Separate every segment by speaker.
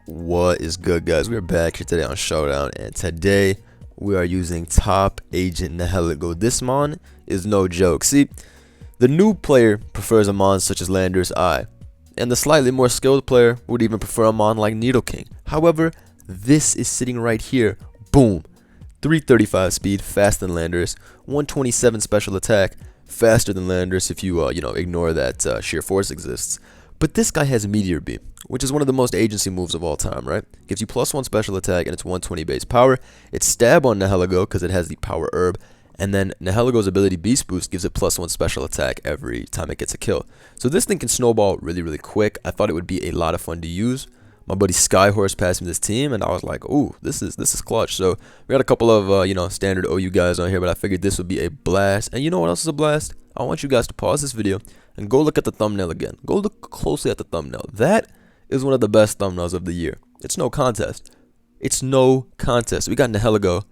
Speaker 1: What is good, guys? We are back here today on Showdown, and today we are using Top Agent Nihilego. This mon is no joke. See, the new player prefers a mon such as Landorus I, and the slightly more skilled player would even prefer a mon like Needle King. However, this is sitting right here. Boom. 335 speed, faster than Landorus. 127 special attack, faster than Landorus if you ignore that sheer force exists. But this guy has Meteor Beam, which is one of the most agency moves of all time, right? Gives you +1 special attack and it's 120 base power. It's stab on Nihilego because it has the power herb. And then Nihilego's ability Beast Boost gives it +1 special attack every time it gets a kill. So this thing can snowball really, really quick. I thought it would be a lot of fun to use. My buddy Skyhorse passed me this team, and I was like, "Ooh, this is clutch." So we got a couple of standard OU guys on here, but I figured this would be a blast. And you know what else is a blast? I want you guys to pause this video and go look at the thumbnail again. Go look closely at the thumbnail. That is one of the best thumbnails of the year. It's no contest. It's no contest. We got Nihilego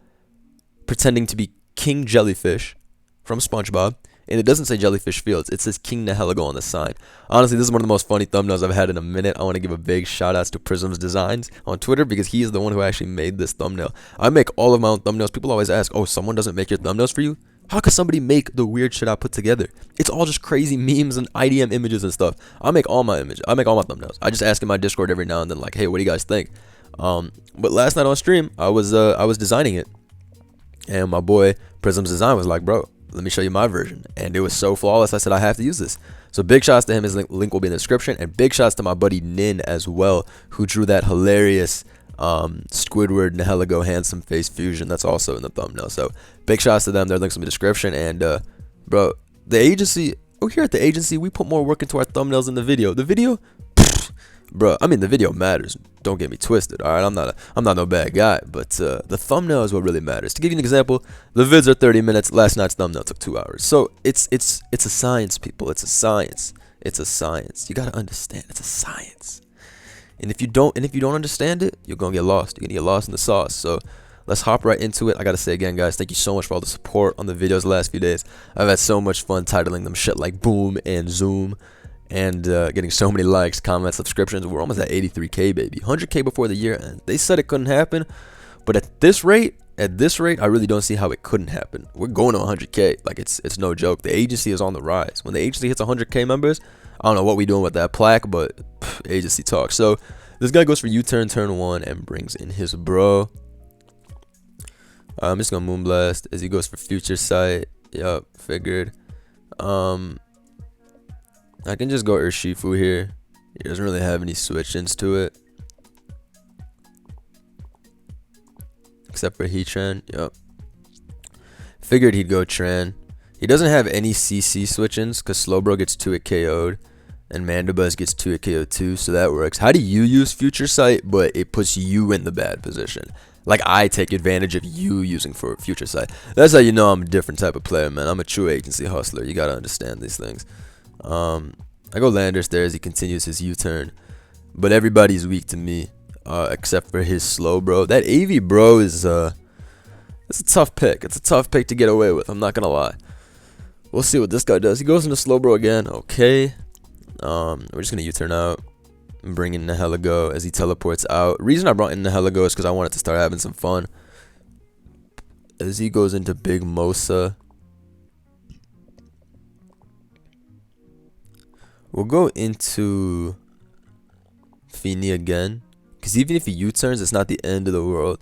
Speaker 1: pretending to be King Jellyfish from SpongeBob. And it doesn't say Jellyfish Fields. It says King Nihilego on the sign. Honestly, this is one of the most funny thumbnails I've had in a minute. I want to give a big shout out to Prism's Designs on Twitter because he is the one who actually made this thumbnail. I make all of my own thumbnails. People always ask, "Oh, someone doesn't make your thumbnails for you?" How could somebody make the weird shit I put together? It's all just crazy memes and IDM images and stuff. I make all my images. I make all my thumbnails. I just ask in my Discord every now and then, like, "Hey, what do you guys think?" But last night on stream, I was designing it, and my boy Prism's Design was like, "Bro, let me show you my version," and it was so flawless. I said I have to use this. So big shots to him. His link will be in the description, and big shots to my buddy Nin as well, who drew that hilarious Squidward Nihilego handsome face fusion. That's also in the thumbnail. So big shots to them. Their links in the description. And bro, the agency, here at the agency, we put more work into our thumbnails than the video. The video, bro, I mean, the video matters. Don't get me twisted. All right, I'm not no bad guy, but the thumbnail is what really matters. To give you an example, the vids are 30 minutes. Last night's thumbnail took 2 hours. So it's a science, people. It's a science. It's a science. You gotta understand. It's a science. And if you don't understand it, you're gonna get lost. You're gonna get lost in the sauce. So let's hop right into it. I gotta say again, guys, thank you so much for all the support on the videos the last few days. I've had so much fun titling them shit like Boom and Zoom. And getting so many likes, comments, subscriptions. We're almost at 83K, baby. 100K before the year end. They said it couldn't happen, but at this rate, I really don't see how it couldn't happen. We're going to 100K. Like, it's no joke. The agency is on the rise. When the agency hits 100K members, I don't know what we're doing with that plaque, but agency talk. So this guy goes for U-turn turn 1 and brings in his bro. I'm just gonna Moonblast as he goes for Future Sight. Yup, figured. I can just go Urshifu here. He doesn't really have any switch-ins to it. Except for Heatran. Yup. Figured he'd go Tran. He doesn't have any CC switch-ins because Slowbro gets 2 at KO'd. And Mandibuzz gets 2 at KO too, so that works. How do you use Future Sight, but it puts you in the bad position? Like, I take advantage of you using for Future Sight. That's how you know I'm a different type of player, man. I'm a true agency hustler. You gotta understand these things. I go Landorus there as he continues his U-turn, but everybody's weak to me except for his slow bro. That AV bro is it's a tough pick. It's a tough pick to get away with. I'm not gonna lie. We'll see what this guy does. He goes into slow bro again. Okay. We're just gonna U-turn out and bring in Nihilego as he teleports out. Reason I brought in Nihilego is because I wanted to start having some fun. As he goes into Big Mosa. We'll go into Feeny again, because even if he U-turns, it's not the end of the world.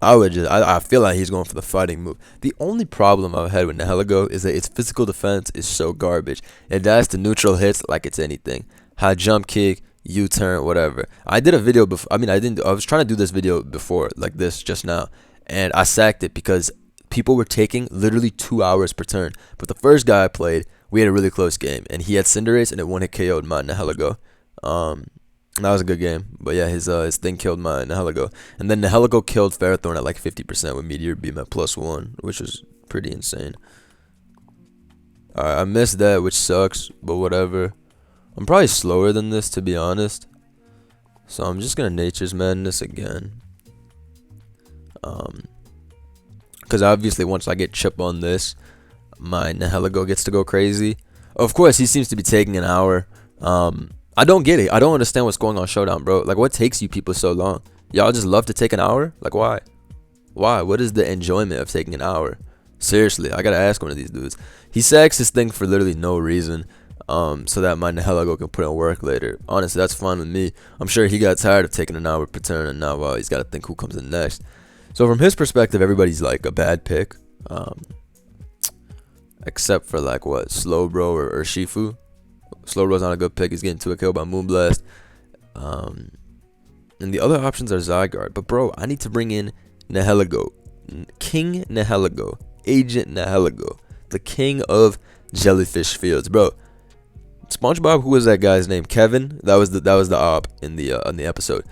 Speaker 1: I feel like he's going for the fighting move. The only problem I've had with Nihilego is that its physical defense is so garbage. It dies to neutral hits like it's anything. High jump kick, U-turn, whatever. I did a video before. I mean, I was trying to do this video before, like this just now, and I sacked it because people were taking literally 2 hours per turn. But the first guy I played, we had a really close game, and he had Cinderace, and it one hit KO'd my Nihilego. That was a good game, but yeah, his thing killed my Nihilego, and then Nihilego killed Ferrothorn at like 50% with Meteor Beam at +1, which was pretty insane. Alright, I missed that, which sucks, but whatever. I'm probably slower than this, to be honest, so I'm just gonna Nature's Madness again. Because obviously once I get chip on this, my Nihilego gets to go crazy. Of course, he seems to be taking an hour. I don't get it. I don't understand what's going on Showdown, bro. Like, what takes you people so long? Y'all just love to take an hour? Like, why? Why? What is the enjoyment of taking an hour? Seriously, I gotta ask one of these dudes. He sags his thing for literally no reason, so that my Nihilego can put in work later. Honestly, that's fine with me. I'm sure he got tired of taking an hour per turn, and now he's got to think who comes in next. So from his perspective, everybody's like a bad pick, except for like what, Slowbro or Shifu. Slowbro's not a good pick. He's getting to a kill by Moonblast. And the other options are Zygarde. But bro, I need to bring in Nihilego, King Nihilego, Agent Nihilego, the king of Jellyfish Fields, bro. SpongeBob, who was that guy's name? Kevin. That was the op in the episode.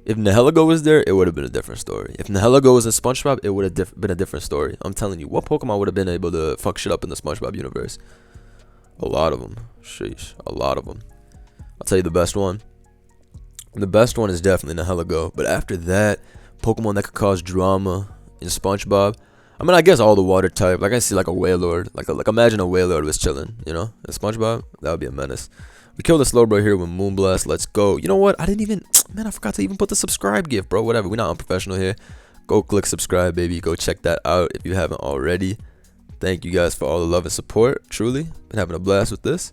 Speaker 1: If Nihilego was there, it would have been a different story. If Nihilego was in SpongeBob, it would have been a different story. I'm telling you, what Pokemon would have been able to fuck shit up in the SpongeBob universe? A lot of them. Sheesh, a lot of them. I'll tell you the best one. The best one is definitely Nihilego. But after that, Pokemon that could cause drama in SpongeBob. I mean, I guess all the water type. Like I see like a Wailord. Like imagine a Wailord was chilling, you know, in SpongeBob. That would be a menace. We killed the Slowbro here with Moonblast. Let's go. You know what? I forgot to even put the subscribe gift, bro. Whatever. We're not unprofessional here. Go click subscribe, baby. Go check that out if you haven't already. Thank you guys for all the love and support. Truly, been having a blast with this.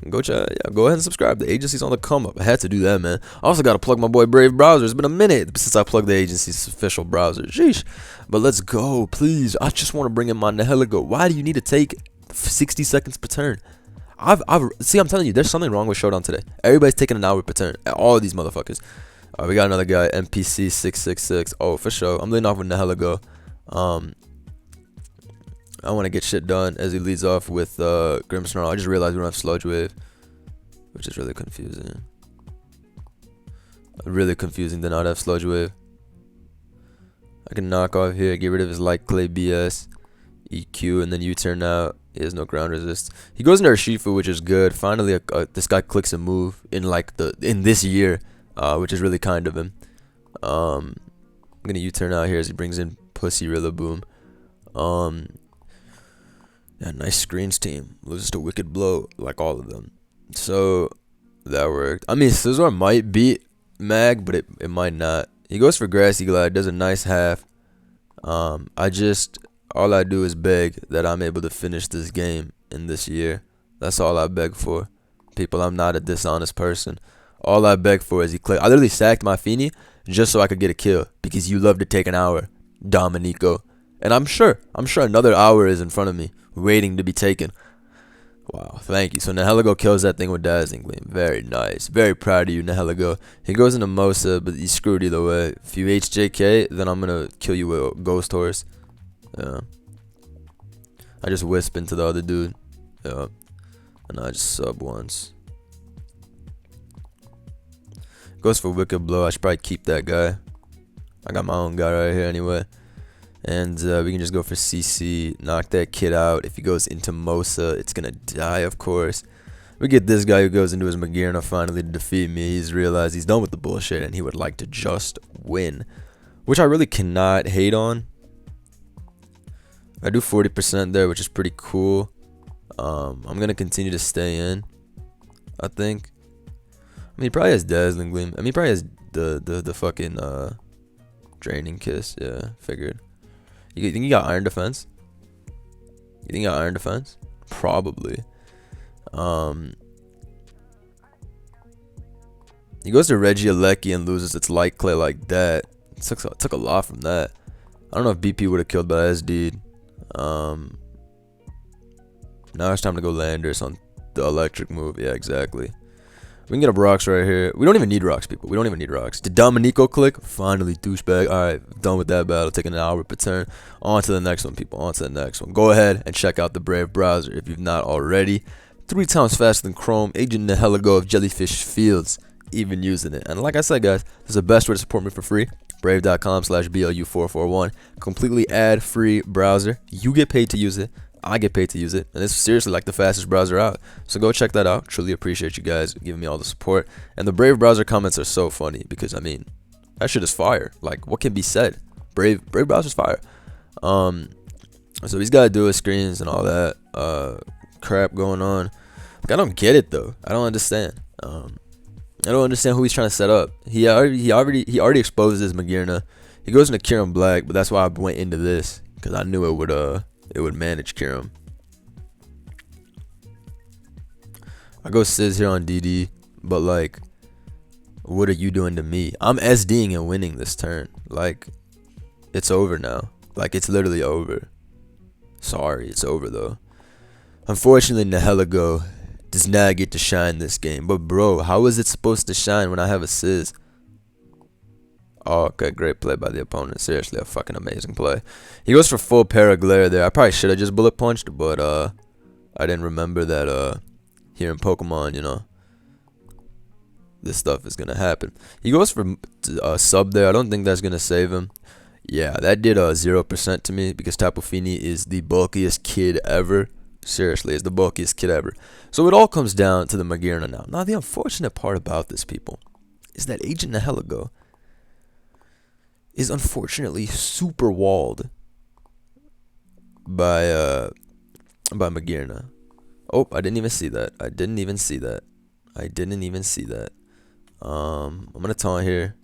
Speaker 1: And go ahead and subscribe. The agency's on the come up. I had to do that, man. I also got to plug my boy Brave Browser. It's been a minute since I plugged the agency's official browser. Sheesh. But let's go, please. I just want to bring in my Nihilego. Why do you need to take 60 seconds per turn? I'm telling you, there's something wrong with Showdown today. Everybody's taking an hour per turn. All of these motherfuckers. We got another guy, NPC 666. Oh, for sure. I'm leading off with Nihilego. I want to get shit done as he leads off with Grimmsnarl. I just realized we don't have Sludge Wave, which is really confusing. Really confusing to not have Sludge Wave. I can knock off here, get rid of his Light Clay BS, EQ, and then U-turn out. He has no ground resist. He goes into Urshifu, which is good. Finally, this guy clicks a move in this year, which is really kind of him. I'm gonna U-turn out here as he brings in Pussy Rillaboom. Yeah, nice screens team. Loses to Wicked Blow, like all of them. So that worked. I mean, Scizor might beat Mag, but it might not. He goes for Grassy Glide, does a nice half. All I do is beg that I'm able to finish this game in this year. That's all I beg for. People, I'm not a dishonest person. All I beg for is he click. I literally sacked my Feeny just so I could get a kill because you love to take an hour, Dominico. And I'm sure another hour is in front of me waiting to be taken. Wow, thank you. So Nihilego kills that thing with Dazzling Gleam. Very nice. Very proud of you, Nihilego. He goes into Mosa, but he's screwed either way. If you HJK, then I'm going to kill you with Ghost Horse. Yeah. I just wisp into the other dude. Yeah. And I just sub once. Goes for Wicked Blow. I should probably keep that guy. I got my own guy right here anyway. And we can just go for CC, knock that kid out. If he goes into Mosa, it's going to die, of course. We get this guy who goes into his Magearna finally to defeat me. He's realized he's done with the bullshit and he would like to just win, which I really cannot hate on. I do 40% there, which is pretty cool. I'm going to continue to stay in, I think. I mean, he probably has Dazzling Gleam. I mean, he probably has the fucking Draining Kiss. Yeah, figured. You think he got Iron Defense? You think he got Iron Defense? Probably. He goes to Regieleki and loses its Light Clay like that. It took a lot from that. I don't know if BP would have killed by SD. Now it's time to go Landorus on the electric move. Yeah, exactly. We can get up rocks right here. We don't even need rocks, people. We don't even need rocks. Did Dominico click? Finally, douchebag. Alright, done with that battle. Taking an hour per turn. On to the next one, people. On to the next one. Go ahead and check out the Brave browser if you've not already. 3 times faster than Chrome. Agent Nihilego of Jellyfish Fields. Even using it. And like I said, guys, this is the best way to support me for free. Brave.com/BLU441. Completely ad-free browser. You get paid to use it. I get paid to use it, and it's seriously like the fastest browser out. So go check that out. Truly appreciate you guys giving me all the support. And the Brave browser comments are so funny because I mean, that shit is fire. Like, what can be said? Brave browser's fire. So he's got to do his screens and all that crap going on. Like, I don't get it though. I don't understand. I don't understand who he's trying to set up. He already exposes his Magirna. He goes into Kirim Black, but that's why I went into this, because I knew it would manage Kirim. I go Sizz here on DD, but like, what are you doing to me? I'm SDing and winning this turn. Like, it's over now. Like, it's literally over. Sorry, it's over though. Unfortunately, Nihilego does not get to shine this game. But bro, how is it supposed to shine when I have a Sizz? Oh, okay, great play by the opponent. Seriously, a fucking amazing play. He goes for full Paraglare there. I probably should have just bullet punched, but I didn't remember that here in Pokemon, you know, this stuff is gonna happen. He goes for sub there. I don't think that's gonna save him. Yeah, that did 0% to me because Tapu Fini is the bulkiest kid ever. Seriously, is the bulkiest kid ever. So it all comes down to the Magirna now. Now, the unfortunate part about this, people, is that Agent Nihilego is unfortunately super walled by Magirna. Oh, I didn't even see that. I didn't even see that. I'm gonna taunt here.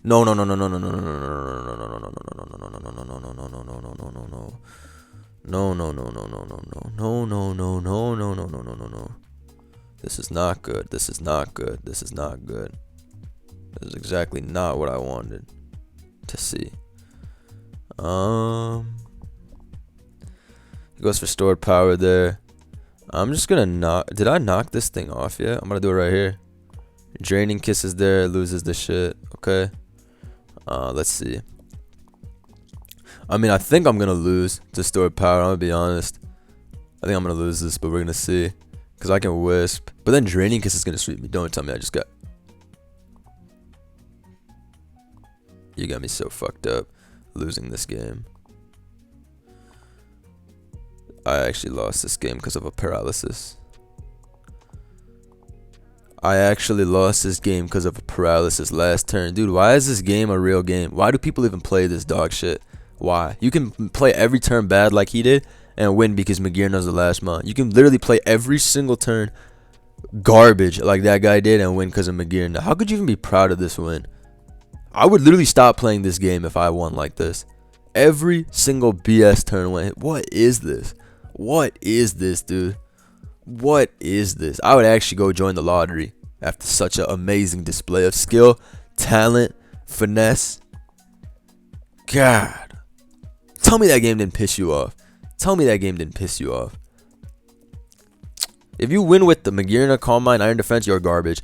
Speaker 1: No. No. This is not good. This is exactly not what I wanted to see. He goes for stored power there. I'm just gonna knock. Did I knock this thing off yet? I'm gonna do it right here. Draining Kisses there, loses the shit. Okay. Let's see. I mean, I think I'm gonna lose to stored power. I'm gonna be honest. I think I'm gonna lose this, but we're gonna see. Cause I can Wisp, but then Draining Kiss is gonna sweep me. Don't tell me I just got. You got me so fucked up, losing this game. I actually lost this game because of a paralysis. Last turn. Dude, why is this game a real game? Why do people even play this dog shit? Why? You can play every turn bad like he did and win because Magirna's the last mon. You can literally play every single turn garbage like that guy did and win because of Magirna. How could you even be proud of this win? I would literally stop playing this game if I won like this. Every single BS turn went. What is this? What is this, dude? What is this? I would actually go join the lottery after such an amazing display of skill, talent, finesse. God. Tell me that game didn't piss you off. If you win with the Magirna, Calm Mind, Iron Defense, you're garbage.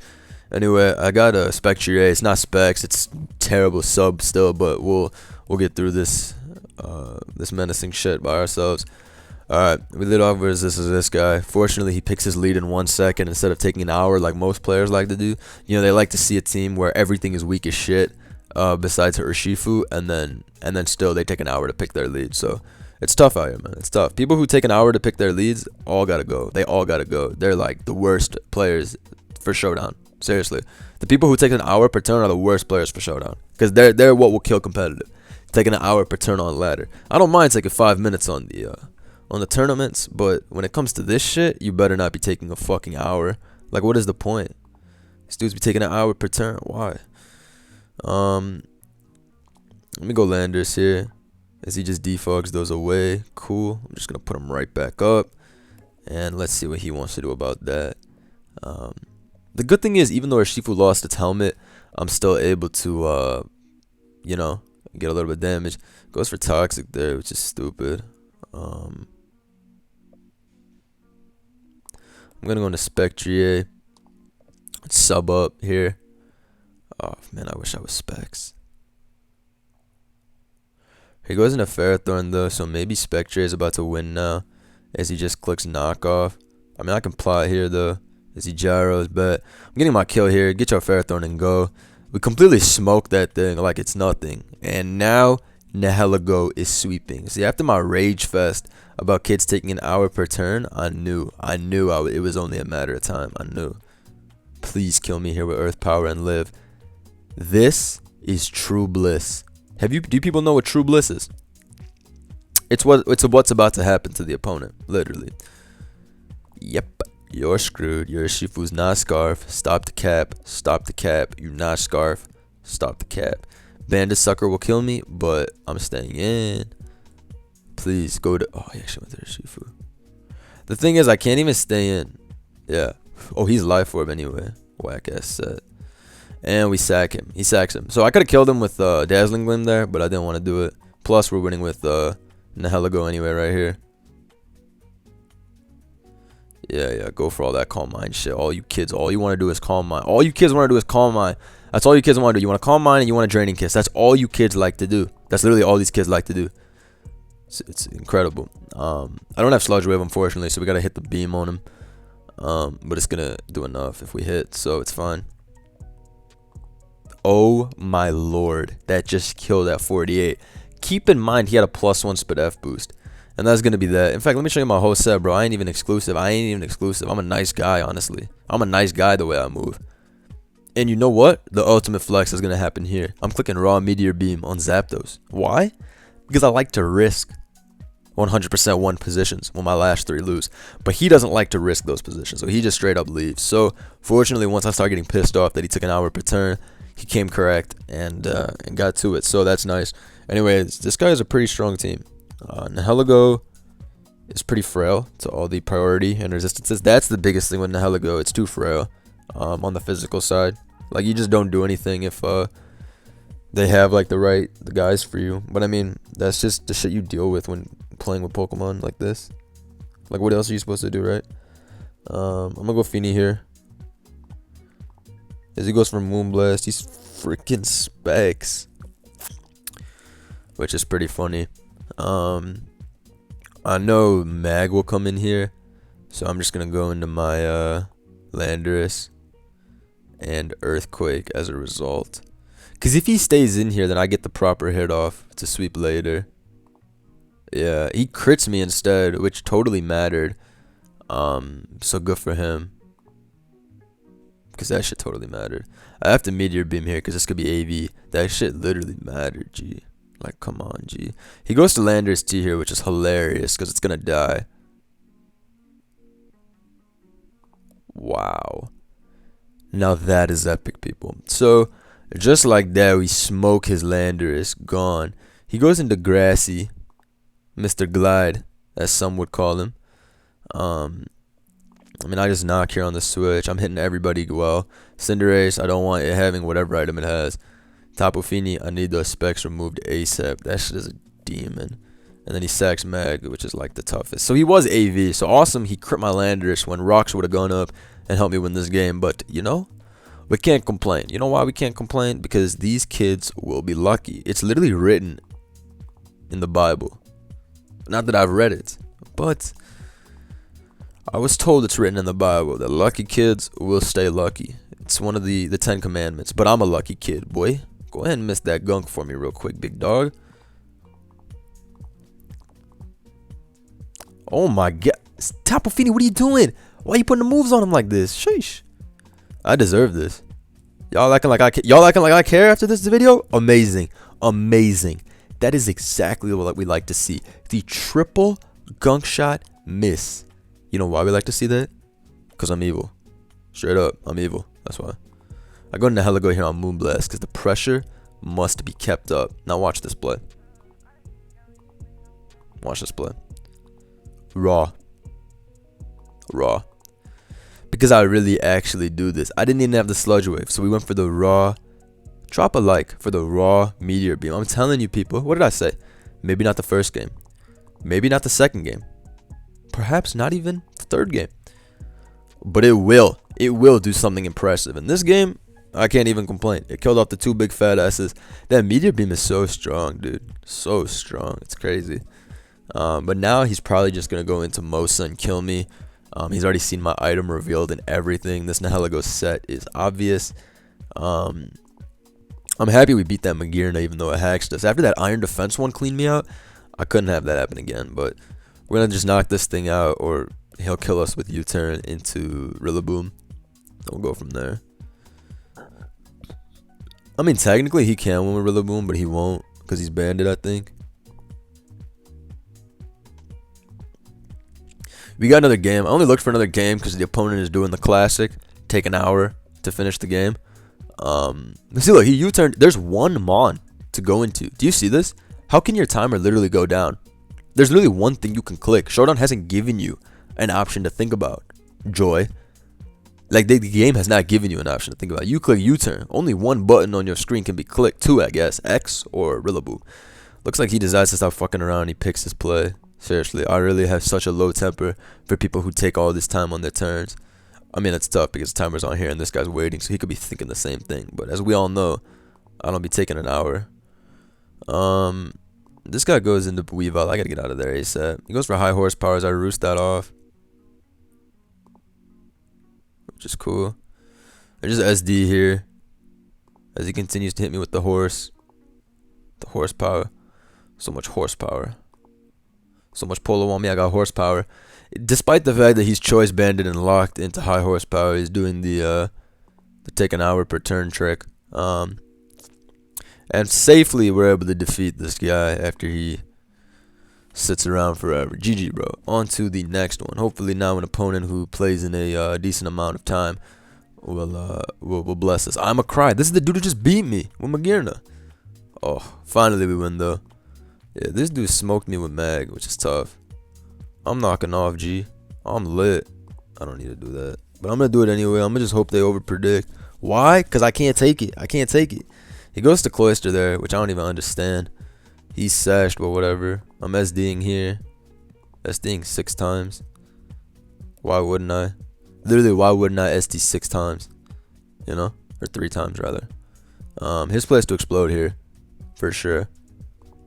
Speaker 1: Anyway, I got a Spectre. It's not Specs. It's terrible sub still, but we'll get through this this menacing shit by ourselves. Alright, we lead off versus this guy. Fortunately, he picks his lead in 1 second instead of taking an hour like most players like to do. You know, they like to see a team where everything is weak as shit, besides Urshifu, and then still they take an hour to pick their lead. So it's tough out here, man. It's tough. People who take an hour to pick their leads all gotta go. They all gotta go. They're like the worst players for Showdown. Seriously, the people who take an hour per turn are the worst players for Showdown because they're what will kill competitive. Taking an hour per turn on ladder. I don't mind taking 5 minutes on the tournaments, but when it comes to this shit, you better not be taking a fucking hour. Like, what is the point? These dudes be taking an hour per turn. Why? Let me go Landorus here, as he just defogs those away. Cool. I'm just gonna put him right back up, and let's see what he wants to do about that. The good thing is, even though Urshifu lost its helmet, I'm still able to, you know, get a little bit of damage. Goes for Toxic there, which is stupid. I'm gonna go into Spectre, sub up here. Oh man, I wish I was Specs. He goes into Ferrothorn though, so maybe Spectre is about to win now, as he just clicks knockoff. I mean, I can plot here though, as he gyros, but I'm getting my kill here. Get your Ferrothorn and go. We completely smoked that thing like it's nothing, and now Nihilego is sweeping. See, after my rage fest about kids taking an hour per turn, I knew it was only a matter of time. I knew. Please kill me here with Earth Power and live. This is true bliss. Do people know what true bliss is? It's what's about to happen to the opponent, literally. Yep. You're screwed. Your Shifu's not scarf. Stop the cap. Stop the cap. You're not scarf. Stop the cap. Bandit sucker will kill me, but I'm staying in. Please go to. Oh, he actually went to the Shifu. The thing is, I can't even stay in. Yeah. Oh, he's life orb anyway. Whack ass set. And we sack him. He sacks him. So I could have killed him with Dazzling Gleam there, but I didn't want to do it. Plus, we're winning with Nihilego anyway right here. Yeah, go for all that calm mind shit. All you kids, all you want to do is calm mind. All you kids want to do is calm mind. That's all you kids want to do. You want to calm mind and you want a draining kiss. That's all you kids like to do. That's literally all these kids like to do. It's incredible. I don't have Sludge Wave, unfortunately, so we got to hit the beam on him. But it's going to do enough if we hit, so it's fine. Oh my lord. That just killed at 48. Keep in mind, he had a +1 Spit F boost. And that's going to be that. In fact, let me show you my whole set, bro. I ain't even exclusive. I'm a nice guy, honestly. I'm a nice guy the way I move. And you know what? The ultimate flex is going to happen here. I'm clicking Raw Meteor Beam on Zapdos. Why? Because I like to risk 100% one positions when my last 3 lose. But he doesn't like to risk those positions. So he just straight up leaves. So fortunately, once I started getting pissed off that he took an hour per turn, he came correct and got to it. So that's nice. Anyways, this guy is a pretty strong team. Nihilego is pretty frail to all the priority and resistances. That's the biggest thing with Nihilego. It's too frail on the physical side. Like, you just don't do anything if they have like the guys for you. But I mean, that's just the shit you deal with when playing with Pokemon like this. Like, what else are you supposed to do, right? I'm gonna go Feeny here. As he goes for Moonblast, he's freaking Specs, which is pretty funny. I know Mag will come in here, so I'm just gonna go into my Landorus and Earthquake as a result. Because if he stays in here, then I get the proper hit off to sweep later. Yeah, he crits me instead, which totally mattered. So good for him. Because that shit totally mattered. I have to Meteor Beam here because this could be AV. That shit literally mattered, G. Like, come on, G. He goes to Landorus T here, which is hilarious because it's going to die. Wow. Now that is epic, people. So, just like that, we smoke his Landorus. Gone. He goes into Grassy. Mr. Glide, as some would call him. I mean, I just knock here on the switch. I'm hitting everybody well. Cinderace, I don't want it having whatever item it has. Tapu Fini, I need those specs removed ASAP. That shit is a demon. And then he sacks Mag, which is like the toughest. So he was AV. So awesome. He crit my Landorus when Rocks would have gone up and helped me win this game. But, you know, we can't complain. You know why we can't complain? Because these kids will be lucky. It's literally written in the Bible. Not that I've read it, but I was told it's written in the Bible that lucky kids will stay lucky. It's one of the 10 commandments. But I'm a lucky kid, boy. Go ahead and miss that gunk for me real quick, big dog. Oh my god. Tapu Fini, what are you doing? Why are you putting the moves on him like this? Sheesh. I deserve this. Y'all acting like I care after this video? Amazing. Amazing. That is exactly what we like to see. The triple gunk shot miss. You know why we like to see that? Because I'm evil. Straight up, I'm evil. That's why. I go into Nihilego here on Moonblast because the pressure must be kept up. Now watch this play. Watch this play. Raw. Raw. Because I really actually do this. I didn't even have the Sludge Wave, so we went for the raw. Drop a like for the raw Meteor Beam. I'm telling you, people. What did I say? Maybe not the first game. Maybe not the second game. Perhaps not even the third game. But it will. It will do something impressive. In this game, I can't even complain. It killed off the 2 big fat asses. That Meteor Beam is so strong, dude. So strong. It's crazy. But now he's probably just going to go into Mosa and kill me. He's already seen my item revealed and everything. This Nihilego set is obvious. I'm happy we beat that Magirna even though it hacked us. After that Iron Defense one cleaned me out, I couldn't have that happen again. But we're going to just knock this thing out or he'll kill us with U-turn into Rillaboom. We'll go from there. I mean, technically he can win with Rillaboom, but he won't because he's banded, I think. We got another game. I only looked for another game because the opponent is doing the classic. Take an hour to finish the game. Let's see, look, he U-turned. There's one Mon to go into. Do you see this? How can your timer literally go down? There's literally one thing you can click. Showdown hasn't given you an option to think about. Joy. Like, the game has not given you an option to think about. You click U-turn. Only one button on your screen can be clicked. Two, I guess. X or Rillaboom. Looks like he decides to stop fucking around. He picks his play. Seriously, I really have such a low temper for people who take all this time on their turns. I mean, it's tough because the timer's on here and this guy's waiting, so he could be thinking the same thing. But as we all know, I don't be taking an hour. This guy goes into Weavile. I gotta get out of there ASAP. He goes for high horsepower as I roost that off, which is cool. There's just SD here as he continues to hit me with the horse. The horsepower. So much horsepower. So much polo on me. I got horsepower. Despite the fact that he's choice banded and locked into high horsepower, he's doing the take an hour per turn trick. And safely we're able to defeat this guy after he sits around forever. GG, bro. On to the next one. Hopefully now an opponent who plays in a decent amount of time will bless us. I'm a cry. This is the dude who just beat me with Magirna. Oh, finally we win though. Yeah, this dude smoked me with Mag, which is tough. I'm knocking off, G. I'm lit. I don't need to do that. But I'm going to do it anyway. I'm going to just hope they overpredict. Why? Because I can't take it. I can't take it. He goes to Cloister there, which I don't even understand. He's sashed, but whatever. I'm SDing here. SDing 6 times. Why wouldn't I? Literally, why wouldn't I SD 6 times? You know? Or 3 times, rather. His play is to explode here. For sure.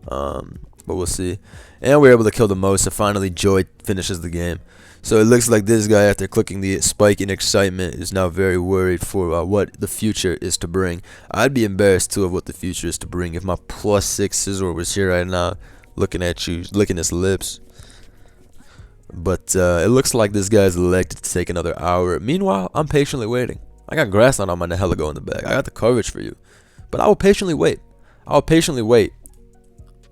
Speaker 1: But we'll see. And we're able to kill the most, so finally Joy finishes the game. So it looks like this guy, after clicking the spike in excitement, is now very worried for what the future is to bring. I'd be embarrassed too of what the future is to bring if my +6 Scizor was here right now, looking at you, licking his lips. But it looks like this guy's elected to take another hour. Meanwhile, I'm patiently waiting. I got Grassland on my Nihilego in the bag. I got the coverage for you. But I will patiently wait. I will patiently wait.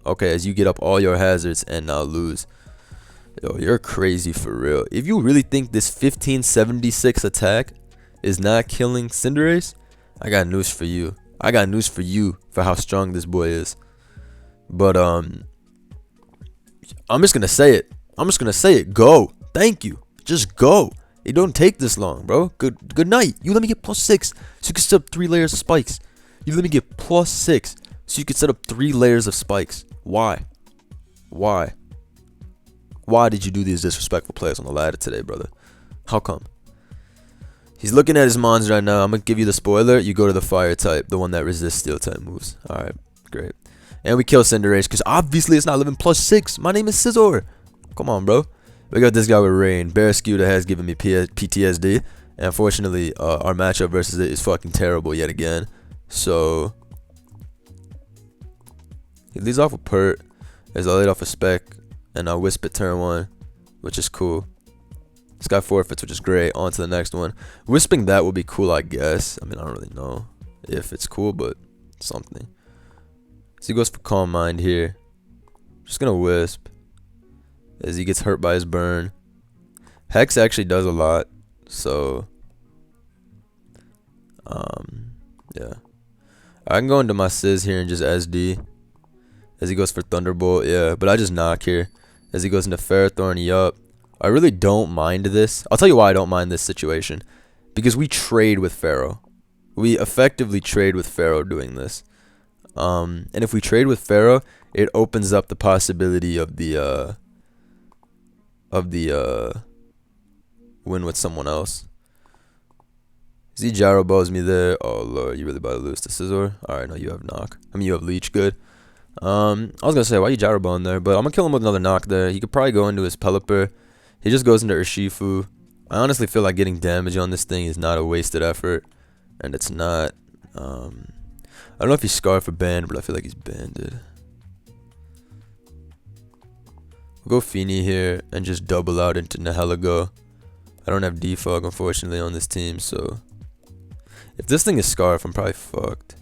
Speaker 1: Okay, as you get up all your hazards and now lose. Yo, you're crazy for real. If you really think this 1576 attack is not killing Cinderace, I got news for you. I got news for you for how strong this boy is. But I'm just gonna say it. I'm just gonna say it. Go. Thank you. Just go. It don't take this long, bro. Good night. You let me get +6 so you can set up 3 layers of spikes. You let me get +6 so you can set up 3 layers of spikes. Why? Why? Why did you do these disrespectful plays on the ladder today, brother? How come? He's looking at his mons right now. I'm going to give you the spoiler. You go to the fire type, the one that resists steel type moves. Alright, great. And we kill Cinderace because obviously it's not living +6. My name is Scizor. Come on, bro. We got this guy with Rain. Barrascuda has given me PTSD. And unfortunately, our matchup versus it is fucking terrible yet again. So he leads off with Pert as I laid off a Spec, and I Wisp at turn 1, which is cool. This guy forfeits, which is great. On to the next one. Wisping that would be cool, I guess. I mean, I don't really know if it's cool, but something. So he goes for Calm Mind here. Just gonna Wisp as he gets hurt by his burn. Hex actually does a lot, so yeah. I can go into my Sizz here and just SD as he goes for Thunderbolt, yeah, but I just knock here as he goes into Ferrothorn. Yup. I really don't mind this. I'll tell you why I don't mind this situation. Because we trade with Pharaoh. We effectively trade with Pharaoh doing this. And if we trade with Pharaoh, it opens up the possibility of the win with someone else. Z Gyro bows me there. Oh lord, you really about to lose to Scizor? Alright, no, you have knock. I mean, you have leech, good. I was gonna say, why you Gyro bowing there? But I'm gonna kill him with another knock there. He could probably go into his Pelipper. He just goes into Urshifu. I honestly feel like getting damage on this thing is not a wasted effort. And it's not. I don't know if he's Scarf or banned, but I feel like he's banded. We'll go Feeny here and just double out into Nihilego. I don't have Defog, unfortunately, on this team, so if this thing is Scarf, I'm probably fucked.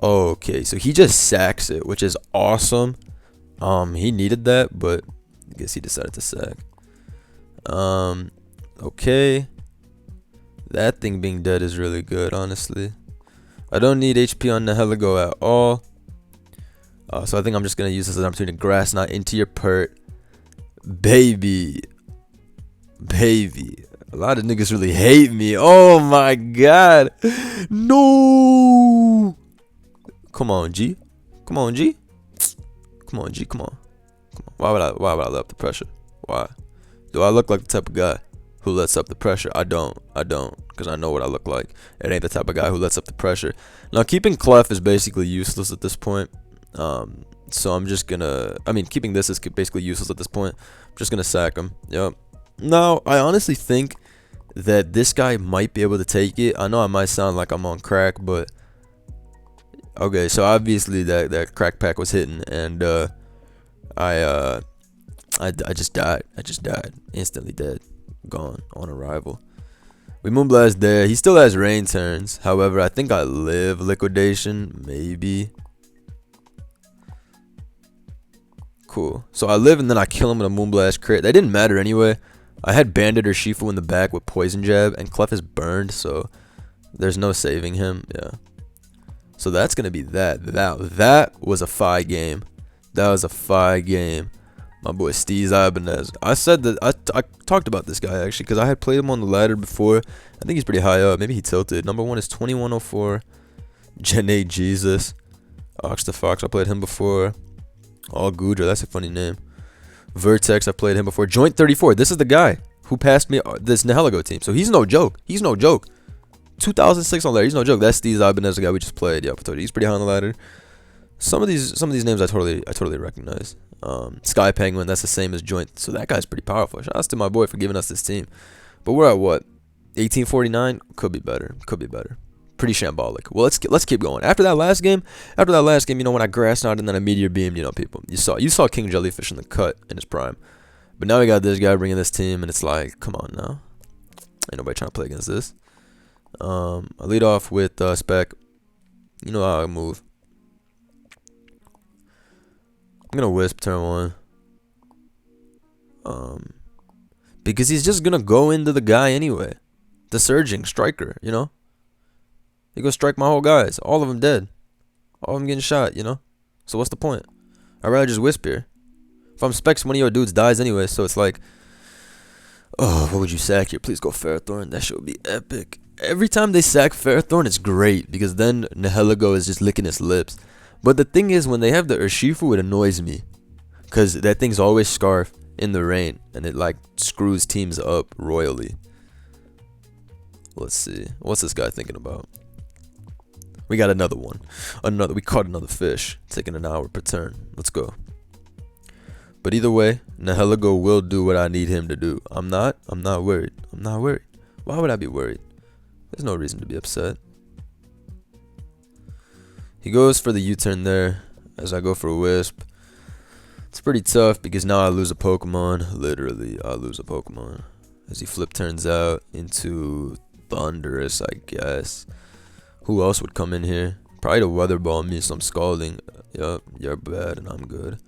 Speaker 1: Okay, so he just sacks it, which is awesome. He needed that, but I guess he decided to sack. Okay. That thing being dead is really good, honestly. I don't need HP on Nihilego at all. So I think I'm just going to use this as an opportunity to grass knot into your pert. Baby. Baby. A lot of niggas really hate me. Oh my god. No. Come on, G. Come on, G. Come on, G. Come on. Why would I let up the pressure? Why? Do I look like the type of guy who lets up the pressure? I don't. Because I know what I look like. It ain't the type of guy who lets up the pressure. Now, keeping Clef is basically useless at this point. So I'm just gonna, keeping this is basically useless at this point. I'm just gonna sack him. Yep. Now, I honestly think that this guy might be able to take it. I know I might sound like I'm on crack, but okay. So obviously that crack pack was hitting, and I just died. Instantly dead. Gone on arrival. We Moonblast there. He still has rain turns. However, I think I live liquidation. Maybe. Cool. So I live and then I kill him with a Moonblast crit. That didn't matter anyway. I had Bandit or Shifu in the back with Poison Jab, and Clef is burned, so there's no saving him. Yeah. So that's gonna be that. That was a FI game. That was a FI game. My boy Steez Ibanez. I said that I talked about this guy actually because I had played him on the ladder before. I think he's pretty high up. Maybe he tilted. Number 1 is 2104. Gen 8 Jesus. Ox the Fox. I played him before. All Gudra. That's a funny name. Vertex. I played him before. Joint 34. This is the guy who passed me this Nihilego team. So he's no joke. He's no joke. 2006 on ladder. He's no joke. That's Steez Ibanez, the guy we just played. Yeah, he's pretty high on the ladder. Some of these names I totally recognize. Sky Penguin, that's the same as Joint, so that guy's pretty powerful. Shout out to my boy for giving us this team. But we're at what? 1849. Could be better. Pretty shambolic. Well, let's keep going. After that last game, you know, when I grass knotted and then I meteor beamed, you know, people, you saw King Jellyfish in the cut in his prime. But now we got this guy bringing this team, and it's like, come on now, ain't nobody trying to play against this. I lead off with Spec. You know how I move. I'm gonna Wisp turn 1. Because he's just gonna go into the guy anyway. The surging striker, you know. He gonna strike my whole guys. All of them dead. All of them getting shot, you know. So what's the point? I'd rather just Wisp here. If I'm Specs, one of your dudes dies anyway. So it's like, oh, what would you sack here? Please go Ferrothorn. That shit would be epic. Every time they sack Ferrothorn, it's great. Because then Nihilego is just licking his lips. But the thing is, when they have the Urshifu, it annoys me. Because that thing's always Scarf in the rain. And it, like, screws teams up royally. Let's see. What's this guy thinking about? We got another one. We caught another fish. Taking an hour per turn. Let's go. But either way, Nihilego will do what I need him to do. I'm not worried. Why would I be worried? There's no reason to be upset. He goes for the U-turn there as I go for a Wisp. It's pretty tough because now I lose a Pokemon. Literally, I lose a Pokemon. As he flip turns out into Thunderous, I guess. Who else would come in here? Probably to Weather Ball me, so I'm scalding. Yup, you're bad and I'm good.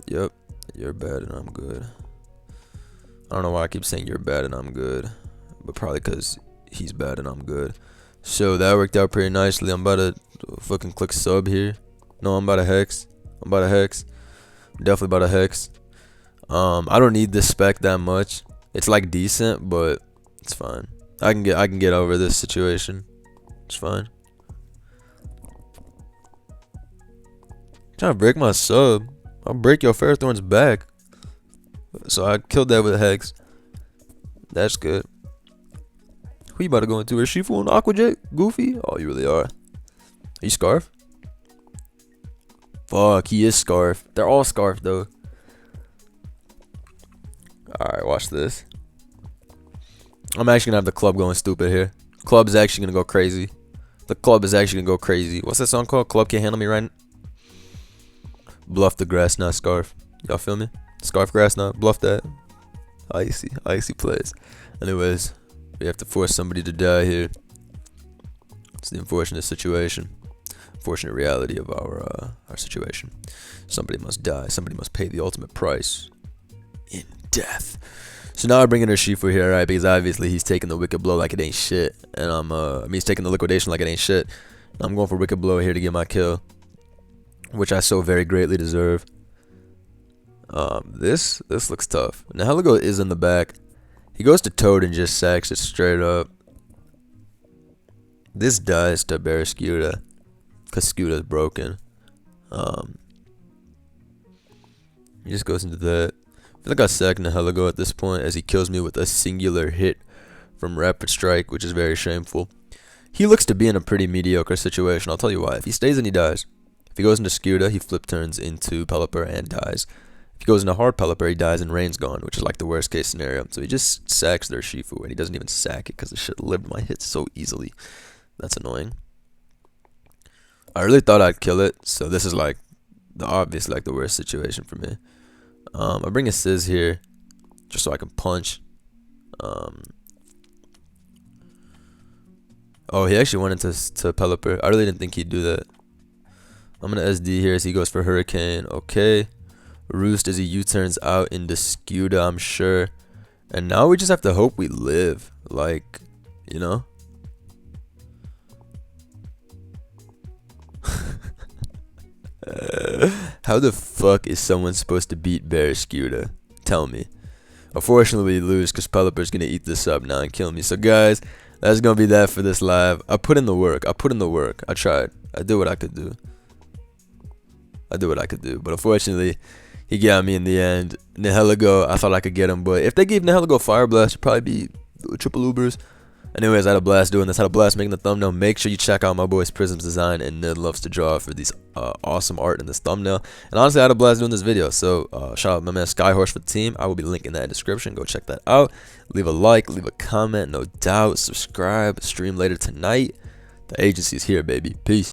Speaker 1: Yep, you're bad and I'm good. I don't know why I keep saying you're bad and I'm good. But probably because he's bad and I'm good. So that worked out pretty nicely. I'm about to fucking click sub here. No, I'm about to hex. Definitely about to hex. I don't need this spec that much. It's like decent, but it's fine. I can get over this situation. It's fine. Trying to break my sub. I'll break your Ferrothorn's back. So I killed that with a hex. That's good. Who you about to go into? Urshifu and Aquajet? Goofy? Oh, you really are. Are you Scarf? Fuck, he is Scarf. They're all Scarf, though. Alright, watch this. I'm actually going to have the club going stupid here. Club is actually going to go crazy. The club is actually going to go crazy. What's that song called? Club Can't Handle Me Right. Bluff the grass, not Scarf. Y'all feel me? Scarf grass, not bluff that. Icy plays. Anyways, we have to force somebody to die here. It's the unfortunate situation. unfortunate reality of our situation. Somebody must die. Somebody must pay the ultimate price in death. So now I bring in Urshifu here, right? Because obviously he's taking the Wicked Blow like it ain't shit, and he's taking the Liquidation like it ain't shit. I'm going for Wicked Blow here to get my kill, which I so very greatly deserve. This looks tough. Nihilego is in the back. He goes to Toad and just sacks it straight up. This dies to Barraskewda because Skewda's broken. He just goes into that. I feel like I sack Nihilego at this point as he kills me with a singular hit from Rapid Strike, which is very shameful. He looks to be in a pretty mediocre situation. I'll tell you why. If he stays and he dies. If he goes into Skewda, he flip turns into Pelipper and dies. If he goes into hard Pelipper, he dies and Rain's gone, which is like the worst case scenario. So he just sacks their Shifu, and he doesn't even sack it because the shit lived my hits so easily. That's annoying. I really thought I'd kill it, so this is like obviously like the worst situation for me. I bring a Sizz here just so I can punch. Oh, he actually went into Pelipper. I really didn't think he'd do that. I'm gonna SD here as he goes for Hurricane. Okay. Roost as he U-turns out into Skewda, I'm sure. And now we just have to hope we live. Like, you know? How the fuck is someone supposed to beat Barraskewda? Tell me. Unfortunately, we lose because Pelipper's gonna eat this up now and kill me. So guys, that's gonna be that for this live. I put in the work. I tried. I did what I could do. But unfortunately, he got me in the end. Nihilego, I thought I could get him, but if they gave Nihilego Fire Blast, it'd probably be triple Ubers. Anyways, I had a blast doing this. I had a blast making the thumbnail. Make sure you check out my boy's Prism's design and Nid Loves to Draw for these awesome art in this thumbnail. And honestly, I had a blast doing this video. So shout out my man Skyhorse for the team. I will be linking that in the description. Go check that out. Leave a like, leave a comment, no doubt. Subscribe. Stream later tonight. The agency's here, baby. Peace.